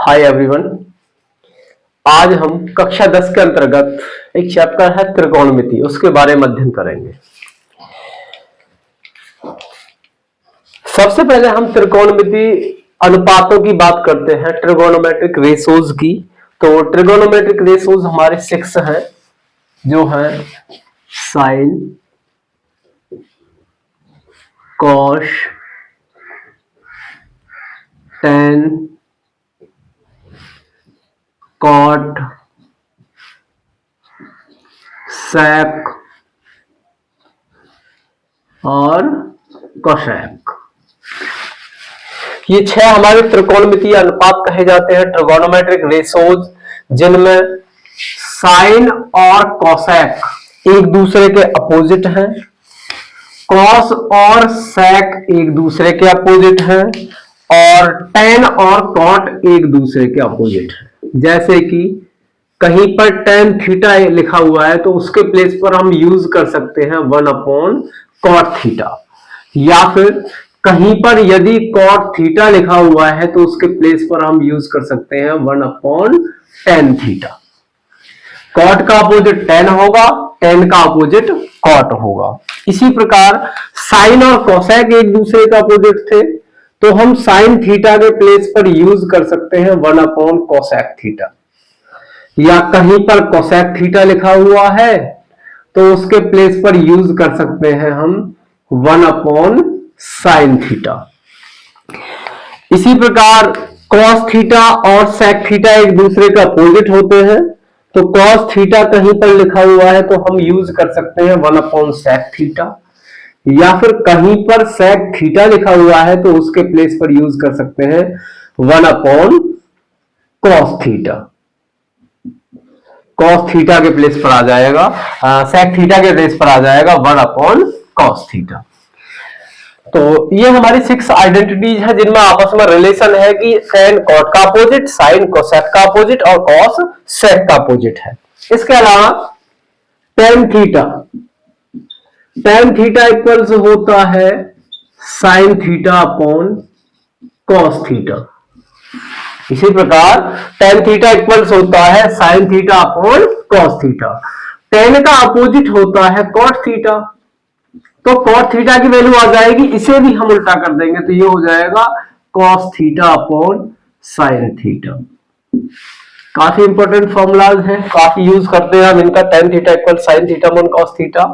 Hi everyone. आज हम कक्षा 10 के अंतर्गत एक चैप्टर है त्रिकोणमिति, उसके बारे में अध्ययन करेंगे। सबसे पहले हम त्रिकोणमिति अनुपातों की बात करते हैं, ट्रिगोनोमेट्रिक रेशोज की। तो ट्रिगोनोमेट्रिक रेशोज हमारे 6 हैं, जो हैं साइन, कॉस, टेन, कॉट, सेक और कोसेक। ये 6 हमारे त्रिकोणमितीय अनुपात कहे जाते हैं, ट्रिगोनोमेट्रिक रेशोज, जिनमें साइन और कोसेक एक दूसरे के अपोजिट हैं, कॉस और सेक एक दूसरे के अपोजिट हैं, और टेन और कॉट एक दूसरे के अपोजिट हैं। जैसे कि कहीं पर टेन थीटा लिखा हुआ है तो उसके प्लेस पर हम यूज कर सकते हैं 1/cot थीटा, या फिर कहीं पर यदि cot थीटा लिखा हुआ है तो उसके प्लेस पर हम यूज कर सकते हैं 1/tan थीटा। cot का अपोजिट tan होगा, tan का अपोजिट cot होगा। इसी प्रकार साइन और कोसेक एक दूसरे का अपोजिट थे, तो हम साइन थीटा के प्लेस पर यूज कर सकते हैं 1/cosec थीटा, या कहीं पर कोसेक थीटा लिखा हुआ है तो उसके प्लेस पर यूज कर सकते हैं हम 1/sin थीटा। इसी प्रकार cos थीटा और sec थीटा एक दूसरे का अपोजिट होते हैं, तो cos थीटा कहीं पर लिखा हुआ है तो हम यूज कर सकते हैं 1/sec थीटा, या फिर कहीं पर sec थीटा लिखा हुआ है तो उसके प्लेस पर यूज कर सकते हैं 1/cos थीटा। cos थीटा के प्लेस पर आ जाएगा, sec थीटा के प्लेस पर आ जाएगा 1/cos थीटा। तो ये हमारी 6 आइडेंटिटीज है जिनमें आपस में रिलेशन है कि tan cot का अपोजिट, sin cosec का अपोजिट और cos sec का अपोजिट है। इसके अलावा tan थीटा इक्वल्स होता है sin theta upon cos theta. इसी प्रकार tan थीटा इक्वल्स होता है sin theta upon cos theta. tan का अपोजिट होता है cot थीटा, तो cot थीटा की वैल्यू आ जाएगी, इसे भी हम उल्टा कर देंगे तो ये हो जाएगा cos theta upon sin theta. काफी इंपॉर्टेंट फॉर्मूलाज हैं, काफी यूज करते हैं हम इनका। tan theta equal sin theta upon cos theta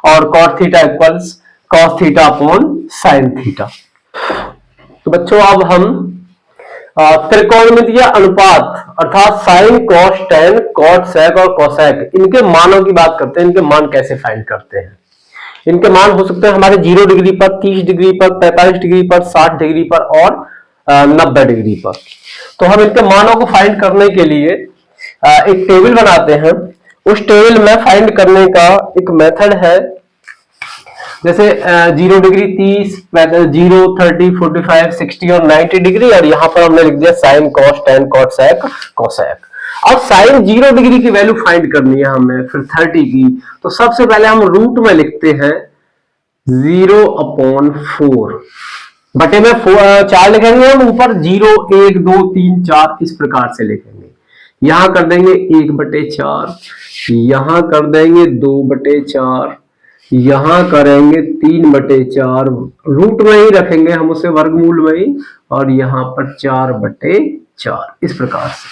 और cot theta equals cos theta upon sin theta. तो बच्चों अब हम त्रिकोणमितीय अनुपात अर्थात साइन, कॉस, टेन, कॉट, सेक और कोसेक, इनके मानों की बात करते हैं। इनके मान कैसे फाइंड करते हैं? इनके मान हो सकते हैं हमारे 0 डिग्री पर, 30 डिग्री पर, 45 डिग्री पर, 60 डिग्री पर और 90 डिग्री पर। तो हम इनके मानों को फाइंड करने के लिए एक टेबल बनाते हैं। उस टेबल में फाइंड करने का एक मेथड है, जैसे 0 डिग्री, 30, 0, 30, 45, 60 और 90 डिग्री, और यहां पर हमने लिख दिया साइन, कॉस, टेन, कॉट, सेक, कोसेक। अब साइन 0 डिग्री की वैल्यू फाइंड करनी है हमें, फिर 30 की। तो सबसे पहले हम रूट में लिखते हैं 0/4, बटे में 4 लिखेंगे हम, ऊपर 0, 1, 2, 3, 4 इस प्रकार से लिखेंगे। यहां कर देंगे 1/4, यहां कर देंगे 2/4, यहां करेंगे 3/4, रूट में ही रखेंगे हम उसे, वर्गमूल में ही, और यहां पर 4/4 इस प्रकार से।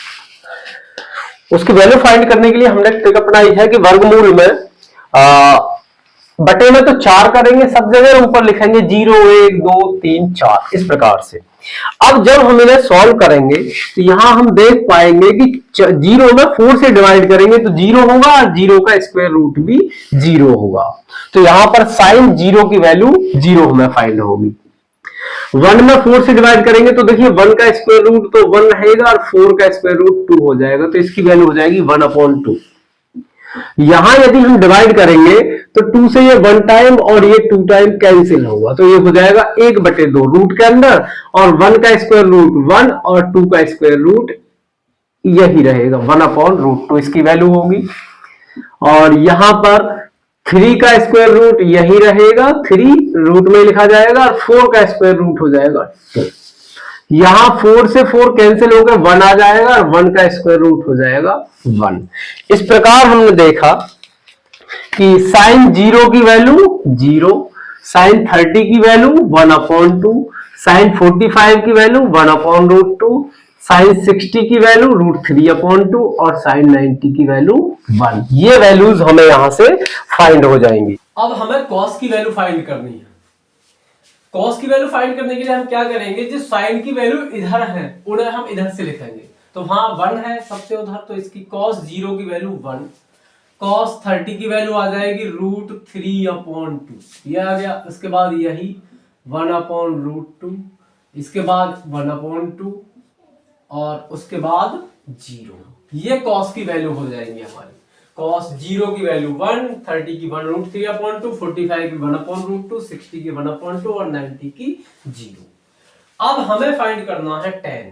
उसकी वैल्यू फाइंड करने के लिए हमने ट्रिक अपनाई है कि वर्गमूल में बटे में तो 4 करेंगे सब जगह, ऊपर लिखेंगे 0, 1, 2, 3, 4 इस प्रकार से। अब जब हम इन्हें सॉल्व करेंगे तो यहां हम देख पाएंगे कि 0 में 4 से डिवाइड करेंगे तो 0 होगा, और 0 का स्क्वायर रूट भी 0 होगा। तो यहां पर साइन 0 की वैल्यू 0 हमें फाइंड होगी। 1 में 4 से डिवाइड करेंगे तो देखिए 1 का स्क्वायर रूट तो 1 रहेगा और 4 का स्क्वायर रूट 2 हो जाएगा, तो इसकी वैल्यू हो जाएगी 1/2। यहां यदि हम डिवाइड करेंगे तो 2 से ये 1 टाइम और ये 2 टाइम कैंसिल होगा, तो ये हो जाएगा 1/2 रूट के अंदर, और 1 का स्क्वायर रूट 1 और 2 का स्क्वायर रूट यही रहेगा 1/√2 इसकी वैल्यू होगी। और यहां पर 3 का स्क्वायर रूट यही रहेगा, 3 रूट में लिखा जाएगा, और 4 का स्क्वायर रूट हो जाएगा 2। यहां 4 से 4 कैंसिल हो गए, 1 आ जाएगा और 1 का स्क्वायर रूट हो जाएगा 1। इस प्रकार हमने देखा कि साइन 0 की वैल्यू 0, साइन 30 की वैल्यू 1/2, साइन 45 की वैल्यू 1/√2, साइन 60 की वैल्यू √3/2 और साइन 90 की वैल्यू 1। ये वैल्यूज हमें यहां से फाइंड हो जाएंगी। अब हमें कॉस की वैल्यू फाइंड करनी है। कॉस की वैल्यू फाइंड करने के लिए हम क्या करेंगे, जो साइन की वैल्यू इधर है उन्हें हम इधर से लिखेंगे। तो वहां 1 है सबसे उधर, तो इसकी cos 0 की वैल्यू 1, cos 30 की वैल्यू आ जाएगी √3/2, ये आ गया। उसके बाद यही 1/√2, इसके बाद 1/2 और उसके बाद 0। ये cos की वैल्यू हो जाएंगी हमारी। cos 0 की वैल्यू 1, 30 की 1√3/2, 45 की 1/√2, 60 की 1/2 और 90 की 0। अब हमें फाइंड करना है tan।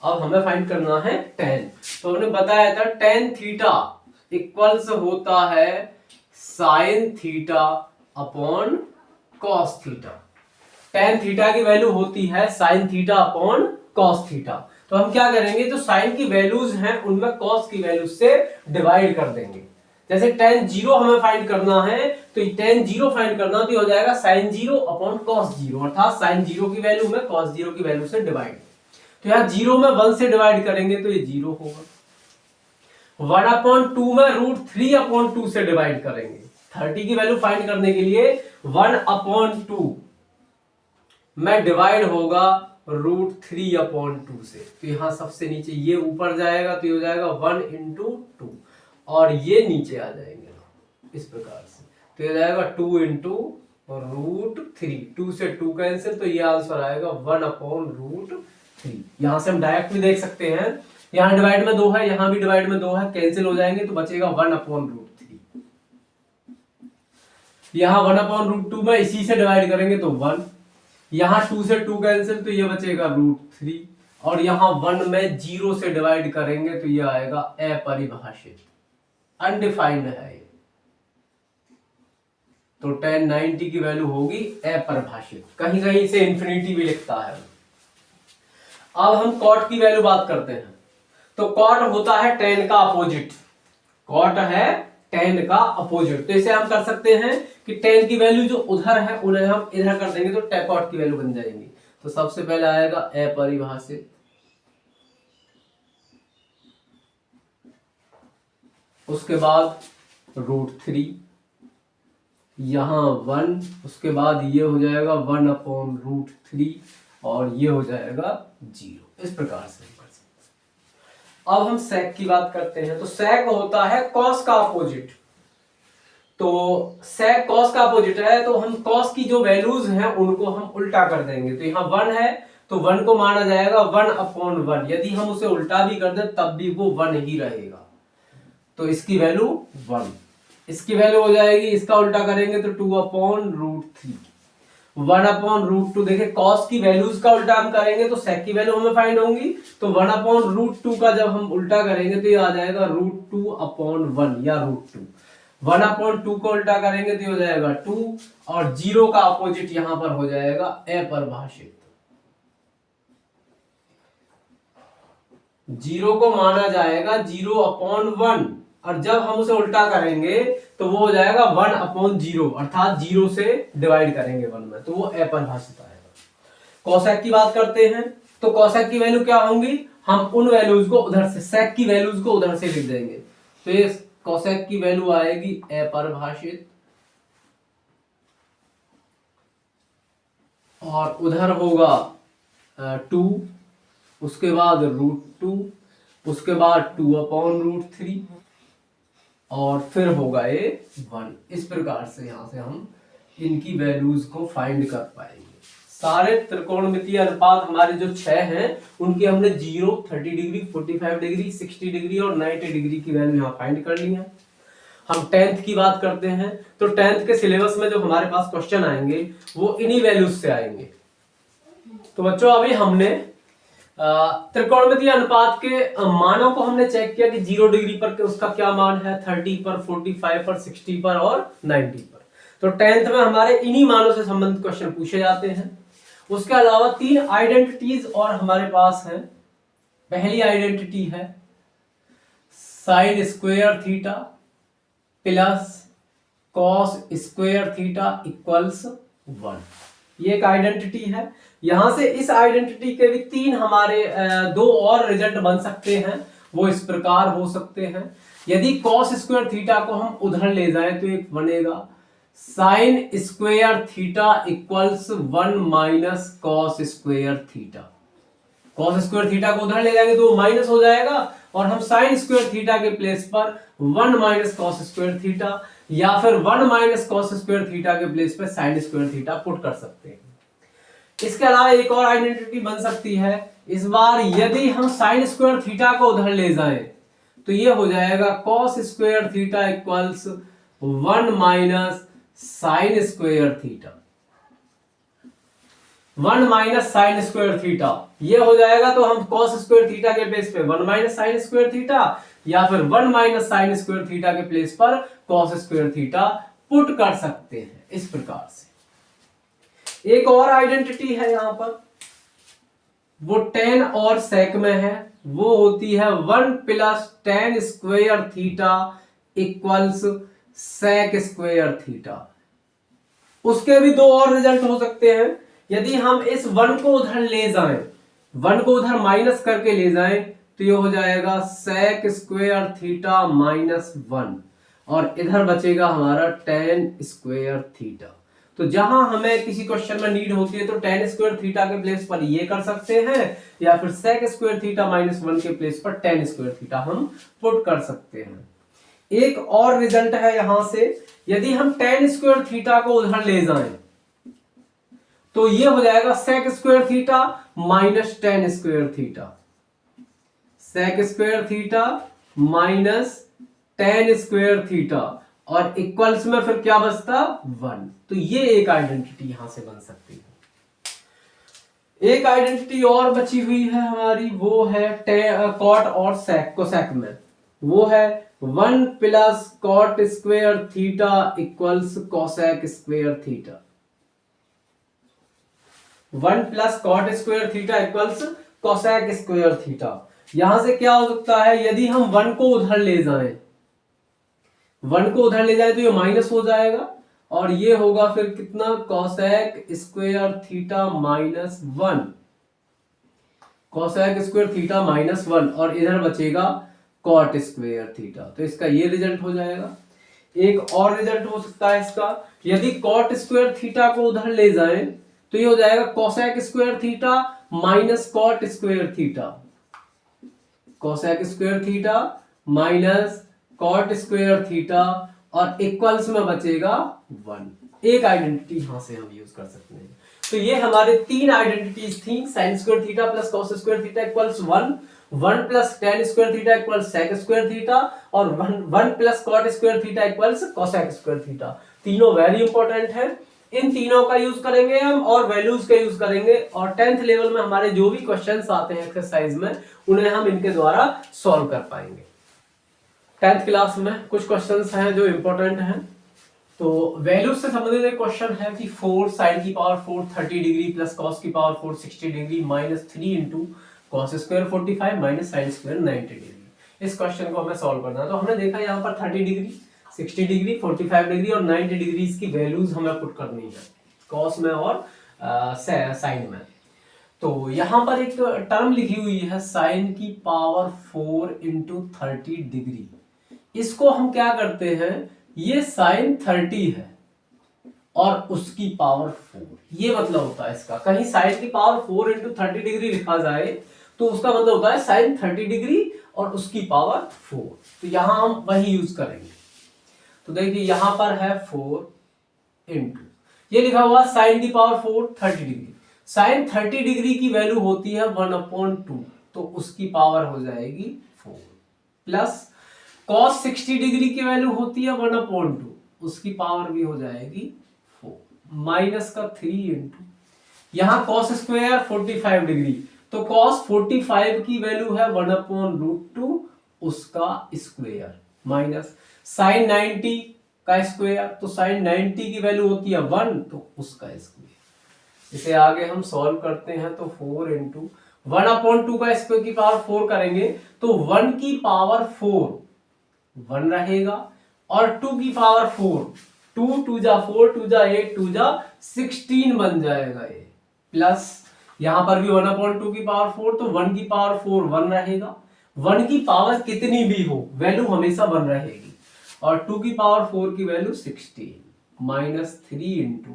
अब हमें फाइंड करना है tan। तो हमने बताया था tan थीटा इक्वल्स होता है sin theta upon cos theta. tan theta की वैल्यू होती है sin theta upon cos theta. तो हम क्या करेंगे, जो साइन की वैल्यूज हैं उनमें cos की वैल्यू से डिवाइड कर देंगे। जैसे tan 0 हमें फाइंड करना है, तो tan 0 फाइंड करना तो हो जाएगा sin 0 अपॉन cos 0, अर्थात sin 0 की वैल्यू में cos 0 की वैल्यू से डिवाइड। तो यहाँ 0 में 1 से डिवाइड करेंगे तो ये 0 होगा। 1/2 में √3/2 से डिवाइड करेंगे। 30 की वैल्यू फाइंड करने के लिए 1/2 में डिवाइड होगा √3/2 से। तो यहां सबसे नीचे ये ऊपर जाएगा तो ये हो जाएगा 1 × 2 और ये नीचे आ जाएंगे इस प्रकार से। तो ये हो जाएगा 2 × √3, 2 से 2 कैंसिल, तो ये आंसर आएगा 1/√3। यहां से हम डायरेक्ट भी देख सकते हैं, यहां डिवाइड में 2 है, यहां भी डिवाइड में 2 है, कैंसिल हो जाएंगे तो बचेगा 1/√3। यहां 1/√2 में इसी से डिवाइड करेंगे तो 1, यहां 2 से 2 कैंसिल तो ये बचेगा √3 और यहां 1 में 0 से डिवाइड करेंगे तो ये आएगा अपरिभाषित, अनडिफाइंड है। तो tan 90 की वैल्यू होगी अपरिभाषित, कहीं कहीं इसे इंफिनिटी भी लिखता है। अब हम कॉट की वैल्यू बात करते हैं। तो कॉट होता है tan का अपोजिट, कॉट है tan का अपोजिट। तो इसे हम कर सकते हैं कि tan की वैल्यू जो उधर है उन्हें हम इधर कर देंगे तो कॉट की वैल्यू बन जाएगी। तो सबसे पहले आएगा अपरिभाषित, उसके बाद √3, यहां 1, उसके बाद ये हो जाएगा 1/√3 और ये हो जाएगा 0। इस प्रकार से कर सकते हैं। अब हम sec की बात करते हैं। तो sec होता है cos का अपोजिट। तो sec cos का अपोजिट है, तो हम cos की जो वैल्यूज हैं उनको हम उल्टा कर देंगे। तो यहाँ 1 है तो 1 को माना जाएगा 1/1। यदि हम उसे उल्टा भी कर दें तब भी वो 1 ही रहेगा। तो इसकी वैल्यू 1, इसकी वैल्यू हो जाएगी, इसका उल्टा करेंगे तो 2/√3, 1/√2। देखिए cos की वैल्यूज का उल्टा हम करेंगे तो sec की वैल्यू हमें फाइंड होंगी। तो 1/√2 का जब हम उल्टा करेंगे तो ये आ जाएगा √2/1 या √2। 1/2 को उल्टा करेंगे तो ये हो जाएगा 2 और 0 का अपोजिट यहां पर हो जाएगा अपरिभाषित। 0 को माना जाएगा 0/1 और जब हम उसे उल्टा करेंगे तो वो हो जाएगा 1/0, अर्थात 0 से डिवाइड करेंगे 1 में, तो वो अपरिभाषित आएगा। कोसेक की बात करते हैं। तो कोसेक की वैल्यू क्या होंगी, हम उन वैल्यूज को उधर से, सेक की वैल्यूज को उधर से लिख देंगे। तो ये कोसेक की वैल्यू आएगी अपरिभाषित और उधर होगा 2, उसके बाद √2, उसके बाद 2/√3 और फिर होगा ये 1। इस प्रकार से यहां से हम इनकी वैल्यूज को फाइंड कर पाएंगे। सारे त्रिकोणमितीय अनुपात हमारे जो 6 हैं उनकी हमने 0, 30 डिग्री, 45 डिग्री, 60 डिग्री और 90 डिग्री की वैल्यू यहाँ फाइंड कर ली है। हम 10th की बात करते हैं। तो 10th के सिलेबस में जो हमारे पास क्वेश्चन आएंगे वो इन्हीं वैल्यूज से आएंगे। तो बच्चों अभी हमने त्रिकोणमितीय अनुपात के मानों को हमने चेक किया कि 0 डिग्री पर उसका क्या मान है, 30 पर, 45 पर, 60 पर और 90 पर। तो 10th में हमारे इन्हीं मानों से संबंधित क्वेश्चन पूछे जाते हैं। उसके अलावा 3 आइडेंटिटीज और हमारे पास हैं। पहली आइडेंटिटी है sign square theta plus cos square theta equals 1। ये एक आइडेंटिटी है। यहां से इस आइडेंटिटी के भी 3 हमारे 2 और रिजल्ट बन सकते हैं। वो इस प्रकार हो सकते हैं, यदि कॉस स्क्वायर थीटा को हम उधर ले जाएं तो एक बनेगा sign square theta equals 1 minus cos square theta. Cos square theta को उधर ले जाएंगे तो माइनस हो जाएगा, और हम साइन स्क्वायर थीटा के प्लेस पर 1 माइनस कॉस स्क्वायर थीटा या फिर 1 माइनस कॉस स्क्वायर थीटा के प्लेस पर साइन स्क्वायर थीटा पुट कर सकते हैं। इसके अलावा एक और आइडेंटिटी बन सकती है। इस बार यदि हम साइन स्क्वायर थीटा को उधर ले जाएं तो ये हो जाएगा cos square theta equals 1 minus sign square theta. 1 minus sign square theta ये हो जाएगा, तो हम कॉस स्क्वायर थीटा के प्लेस पे 1 माइनस साइन स्क्वायर थीटा या फिर 1 माइनस साइन स्क्वायर थीटा के प्लेस पर कॉस स्क्वायर थीटा पुट कर सकते हैं इस प्रकार से। एक और आइडेंटिटी है यहां पर, वो tan और sec में है, वो होती है 1 plus tan square theta equals sec square theta. उसके भी 2 और रिजल्ट हो सकते हैं। यदि हम इस 1 को उधर ले जाएं, 1 को उधर माइनस करके ले जाएं तो ये हो जाएगा sec स्क्वायर थीटा माइनस 1, और इधर बचेगा हमारा tan स्क्वायर थीटा। तो जहां हमें किसी क्वेश्चन में नीड होती है तो tan स्क्वायर थीटा के प्लेस पर ये कर सकते हैं, या फिर sec स्क्वायर थीटा माइनस 1 के प्लेस पर tan स्क्वायर थीटा हम पुट कर सकते हैं। एक और रिजल्ट है यहां से, यदि हम tan स्क्वायर थीटा को उधर ले जाएं तो ये हो जाएगा sec square theta minus tan square theta. sec square theta minus tan square theta, और इक्वल्स में फिर क्या बचता 1। तो ये एक आइडेंटिटी यहां से बन सकती है। एक आइडेंटिटी और बची हुई है हमारी, वो है कॉट और सेक कोसेक में, वो है 1 plus cot square theta equals cosec square theta. 1 plus cot square theta equals cosec square theta. यहां से क्या हो सकता है, यदि हम 1 को उधर ले जाएं, 1 को उधर ले जाए तो ये माइनस हो जाएगा, और ये होगा फिर कितना cosec square theta minus 1, cosec square theta minus 1, और इधर बचेगा कॉट स्क्वायर थीटा। तो इसका ये रिजल्ट हो जाएगा। एक और रिजल्ट हो सकता है इसका, यदि कॉट स्क्वायर थीटा को उधर ले जाए तो ये हो जाएगा cosec square theta minus cot square theta. Cosec square theta minus cot square theta, और इक्वल्स में बचेगा 1। एक आइडेंटिटी यहां से हम यूज कर सकते हैं। तो ये हमारे 3 आइडेंटिटीज थी, sine square theta plus cos square theta equals 1, 1 plus tan square theta equals sec square theta, और 1 plus cot square theta equals cosec square theta. तीनों वेरी इंपॉर्टेंट है, इन तीनों का यूज करेंगे हम, और वैल्यूज का यूज करेंगे, और 10th लेवल में हमारे जो भी क्वेश्चंस आते हैं एक्सरसाइज में उन्हें हम इनके द्वारा सॉल्व कर पाएंगे। 10th क्लास में कुछ क्वेश्चंस हैं जो इंपॉर्टेंट हैं। तो वैल्यूज से संबंधित एक क्वेश्चन है कि 4 sin की पावर 4 30 डिग्री प्लस cos की power 4 60 degree minus 3 into cos square 45 minus sin square 90 degree. इस क्वेश्चन को हमें सॉल्व करना है। तो हमने देखा यहाँ पर 30 डिग्री, 60 डिग्री, 45 डिग्री और 90 डिग्री की वैल्यूज हमें पुट करनी है cos में और sin में। तो यहाँ पर एक टर्म लिखी हुई है sin की पावर 4 इंटू 30 डिग्री। इसको हम क्या करते हैं, ये sin 30 है और उसकी पावर 4, ये मतलब होता है इसका। कहीं sin की पावर 4 इंटू 30 डिग्री लिखा जाए तो उसका मतलब होता है sin 30 डिग्री और उसकी पावर 4। तो यहां हम वही यूज करेंगे। तो देखिए यहां पर है 4 इंटू, ये लिखा हुआ sin की पावर 4 30 डिग्री। sin 30 डिग्री की वैल्यू होती है 1/2, तो उसकी पावर हो जाएगी 4, प्लस cos 60 डिग्री की वैल्यू होती है 1/2, उसकी पावर भी हो जाएगी 4, माइनस का 3 इंटू यहां cos स्क्वायर 45 डिग्री, तो cos 45 की वैल्यू है 1/√2 उसका स्क्वायर, माइनस sin 90 का स्क्वायर, तो sin 90 की वैल्यू होती है 1, तो उसका स्क्वायर। इसे आगे हम सॉल्व करते हैं तो 4 इंटू 1/2 का स्क्वायर की पावर 4 करेंगे तो 1 की पावर 4 1 रहेगा और 2 की पावर 4 2 2 जा 4 2 जा 8 2 जा 16 बन जाएगा ये, प्लस यहां पर भी 1/2 की पावर 4 तो 1 की पावर 4 1 रहेगा। 1 की पावर कितनी भी हो वैल्यू हमेशा 1 रहेगी और 2 की पावर 4 की वैल्यू 16 माइनस 3 इंटू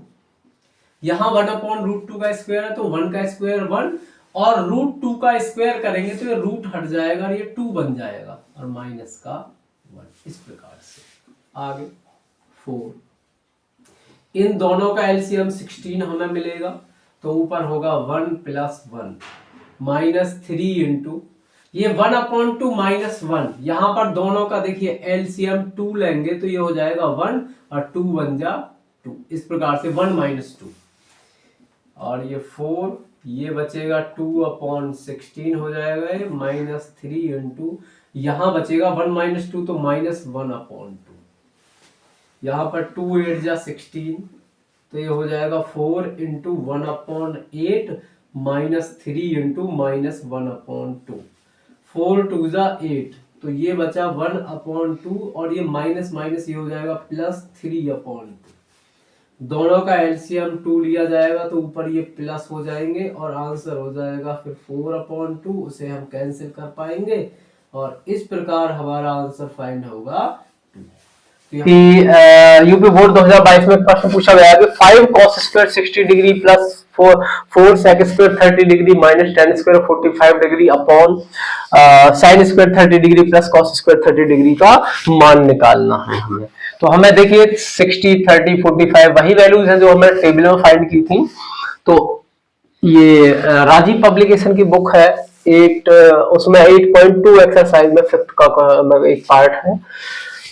यहां 1/√2 का स्क्वायर है तो 1 का स्क्वायर 1 और √2 का स्क्वायर करेंगे तो ये रूट हट जाएगा और ये 2 बन जाएगा और माइनस का 1 इस प्रकार से। आगे 4 इन दोनों का एलसीएम 16 हमें मिलेगा तो ऊपर होगा 1 प्लस 1 माइनस 3 इंटू ये 1/2 माइनस 1 यहां पर दोनों का देखिए एलसीएम 2 लेंगे तो ये हो जाएगा 1 और 2 बन जा 2 इस प्रकार से 1 माइनस 2 और ये 4 ये बचेगा 2/16 हो जाएगा माइनस 3 इंटू यहां बचेगा 1 माइनस 2 तो माइनस 1/2 यहां पर 2 8 जा 16 तो ये हो जाएगा 4 इंटू 1/8 माइनस 3 इंटू माइनस 1/2 4 2 जा 8 तो ये बचा 1/2 और ये माइनस माइनस ये हो जाएगा प्लस 3/2 दोनों का एलसीएम 2 लिया जाएगा तो ऊपर ये प्लस हो जाएंगे और आंसर हो जाएगा फिर 4/2 उसे हम कैंसिल कर पाएंगे और इस प्रकार हमारा आंसर फाइंड होगा 2। यूपी बोर्ड 2022 में प्रश्न पूछा गया है कि 5 cos square 60 degree plus 4 sec square 30 degree minus 10 square 45 degree upon sin square 30 degree plus cos square 30 degree का मान निकालना है हमें। तो हमें देखिए 60 30 45 वही वैल्यूज हैं जो हमने टेबल में फाइंड की थी। तो ये राजीव पब्लिकेशन की बुक है 8 उसमें 8.2 एक्सरसाइज में 5th का एक पार्ट है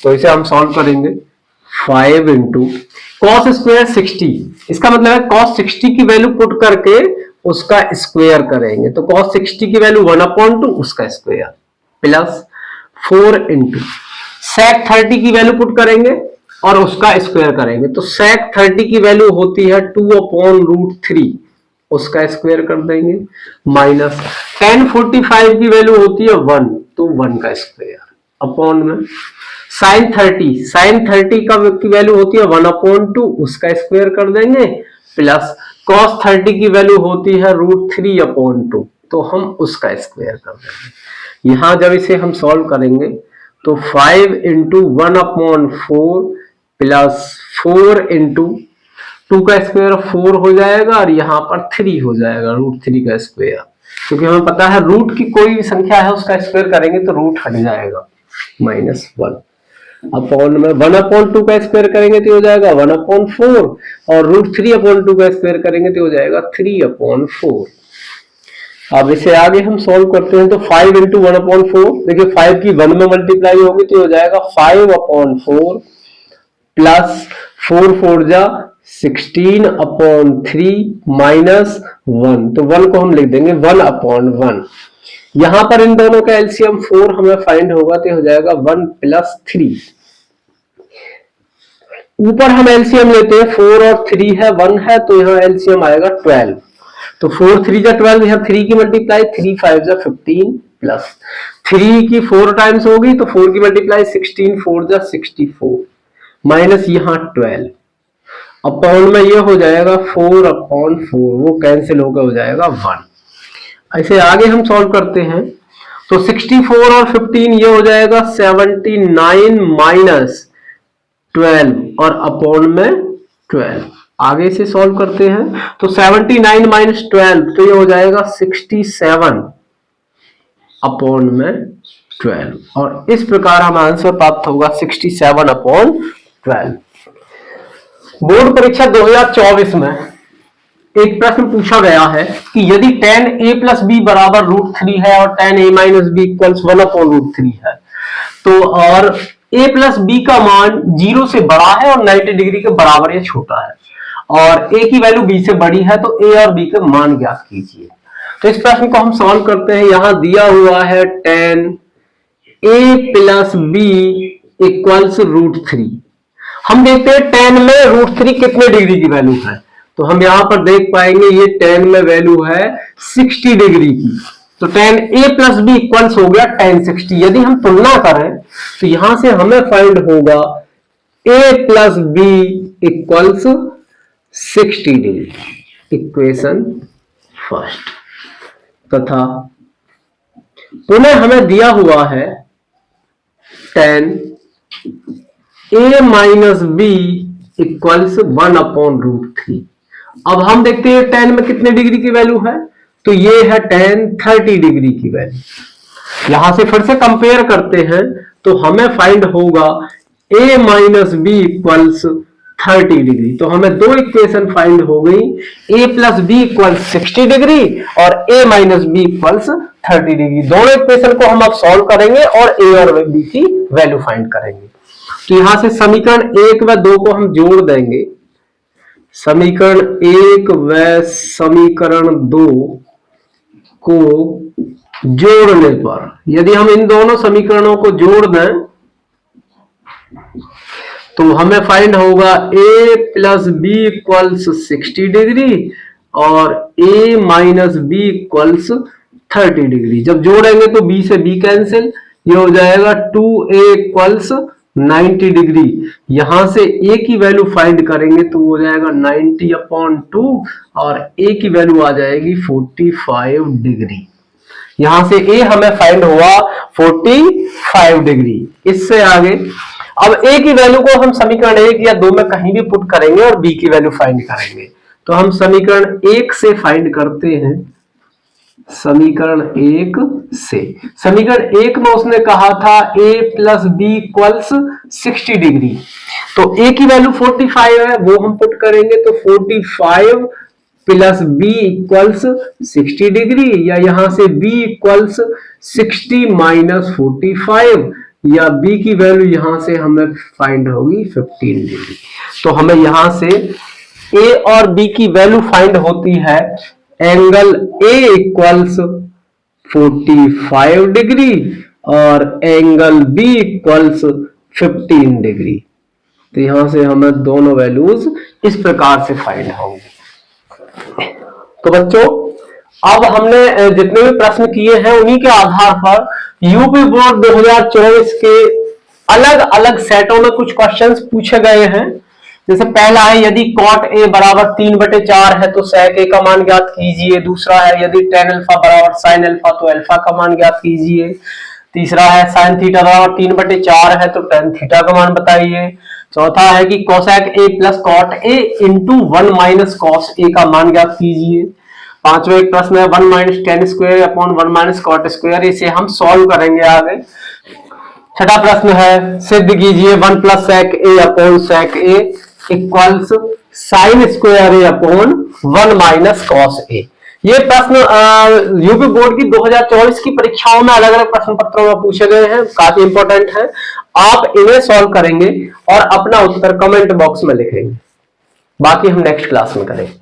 तो इसे हम सॉल्व करेंगे 5 इंटू कॉस स्क्वायर 60 इसका मतलब है cos 60 की वैल्यू पुट करके उसका स्क्वायर करेंगे तो cos 60 की वैल्यू 1/2 उसका स्क्वायर प्लस 4 इंटू sec 30 की वैल्यू पुट करेंगे और उसका स्क्वायर करेंगे तो sec 30 की वैल्यू होती है 2/√3 उसका स्क्वायर कर देंगे माइनस tan 45 की वैल्यू होती है 1 तो 1 का स्क्वायर अपॉन में sin 30 का की वैल्यू होती है 1/2 उसका स्क्वायर कर देंगे प्लस cos 30 की वैल्यू होती है √3/2 तो हम उसका स्क्वायर कर देंगे। यहां जब इसे हम सॉल्व करेंगे तो 5 इंटू 1/4 प्लस 4 इंटू 2 का स्क्वायर 4 हो जाएगा और यहाँ पर 3 हो जाएगा √3 का स्क्वायर क्योंकि हमें पता है रूट की कोई भी संख्या है उसका स्क्वायर करेंगे तो रूट हट जाएगा माइनस 1 अपॉन में 1/2 का स्क्वायर करेंगे तो हो जाएगा 1/4 और √3/2 का स्क्वायर करेंगे तो हो जाएगा 3/4। अब इसे आगे हम सॉल्व करते हैं तो 5 इंटू 1/4 देखिए 5 की 1 में मल्टीप्लाई होगी तो हो जाएगा 5/4 प्लस 4 4 जा 16/3 माइनस 1 तो 1 को हम लिख देंगे 1/1 यहां पर इन दोनों का एलसीएम 4 हमें फाइंड होगा तो हो जाएगा 1 प्लस 3 ऊपर हम एलसीएम लेते हैं 4 और 3 है 1 है तो यहाँ एलसीएम आएगा 12 तो 4 3 जा 12 यहाँ 3 की मल्टीप्लाई 3 5 जा 15 प्लस 3 की 4 टाइम्स होगी तो 4 की मल्टीप्लाई 16 4 जा 64 माइनस यहाँ 12 अपॉन में ये हो जाएगा 4/4 वो कैंसिल होकर हो जाएगा 1। ऐसे आगे हम सॉल्व करते हैं तो 64 और 15 ये हो जाएगा 79 माइनस 12 और अपॉन में 12 आगे से सॉल्व करते हैं तो 79 माइनस 12 तो ये हो जाएगा 67 अपॉन में 12 और इस प्रकार हमें आंसर प्राप्त होगा 67/12। बोर्ड परीक्षा 2024 में एक प्रश्न पूछा गया है कि यदि tan a प्लस b बराबर √3 है और tan a minus b equals 1/√3 है तो और a प्लस b का मान 0 से बड़ा है और 90 डिग्री के बराबर या छोटा है और a की वैल्यू b से बड़ी है तो a और b के मान ज्ञात कीजिए। तो इस प्रश्न को हम सॉल्व करते हैं। यहां दिया हुआ है tan a plus b equals √3 हम देखते हैं tan में √3 कितने डिग्री की वैल्यू है तो हम यहां पर देख पाएंगे ये tan में वैल्यू है 60 डिग्री की, तो tan a plus B equals हो गया tan 60। यदि हम तुलना करें तो यहां से हमें फाइंड होगा a plus B equals 60 degree, equation first. तथा पुनः हमें दिया हुआ है tan a minus B equals 1/√3। अब हम देखते हैं tan में कितने डिग्री की वैल्यू है, तो ये है tan 30 डिग्री की वैल्यू। यहां से फिर से कंपेयर करते हैं तो हमें फाइंड होगा a minus B equals 30 degree. तो हमें दो इक्वेशन फाइंड हो गई, a plus B equals 60 degree और a minus B equals 30 degree. दोनों इक्वेशन को हम अब सॉल्व करेंगे और a और b की वैल्यू फाइंड करेंगे। तो यहां से समीकरण 1 व 2 को हम जोड़ देंगे। समीकरण 1 व समीकरण 2 को जोड़ने पर यदि हम इन दोनों समीकरणों को जोड़ दें तो हमें फाइंड होगा a plus B equals 60 degree और a minus B equals 30 degree. जब जोड़ेंगे तो b से b कैंसिल, ये हो जाएगा 2a इक्वल्स 90 डिग्री। यहां से a की वैल्यू फाइंड करेंगे तो हो जाएगा 90/2 और a की वैल्यू आ जाएगी 45 डिग्री। यहां से a हमें फाइंड हुआ 45 डिग्री। इससे आगे अब a की वैल्यू को हम समीकरण 1 या 2 में कहीं भी पुट करेंगे और b की वैल्यू फाइंड करेंगे। तो हम समीकरण 1 से फाइंड करते हैं। समीकरण 1 से, समीकरण 1 में उसने कहा था a plus B equals 60 degree, तो a की वैल्यू 45 है, वो हम पुट करेंगे तो 45 प्लस बी इक्वल्स 60 डिग्री, या यहां से b इक्वल्स 60 माइनस 45, या b की वैल्यू यहां से हमें फाइंड होगी 15 डिग्री। तो हमें यहां से a और b की वैल्यू फाइंड होती है एंगल a इक्वल्स 45 डिग्री और एंगल b इक्वल्स 15 डिग्री। तो यहां से हमें दोनों वैल्यूज इस प्रकार से फाइंड होंगी। तो बच्चों अब हमने जितने भी प्रश्न किए हैं उन्हीं के आधार पर यूपी बोर्ड 2024 के अलग अलग सेटों में कुछ क्वेश्चंस पूछे गए हैं। जैसे पहला है यदि cot a बराबर 3/4 है तो sec a का मान ज्ञात कीजिए। दूसरा है यदि tan अल्फा बराबर sin अल्फा तो अल्फा का मान ज्ञात कीजिए। तीसरा है sin थीटा बराबर 3/4 है तो tan थीटा का मान बताइए। चौथा है कि cosec a plus cot a into 1 minus cos a का मान ज्ञात कीजिए। पांचवा एक प्रश्न है 1 minus tan square upon 1 minus cot square, इसे हम सॉल्व करेंगे आगे। छठा प्रश्न है सिद्ध कीजिए 1 plus sec a upon sec a equals sine square A upon 1 minus cos A. ये प्रश्न यूपी बोर्ड की 2024 की परीक्षाओं में अलग अलग प्रश्न पत्रों में पूछे गए हैं, काफी इंपॉर्टेंट है। आप इन्हें सॉल्व करेंगे और अपना उत्तर कमेंट बॉक्स में लिखेंगे। बाकी हम नेक्स्ट क्लास में करेंगे।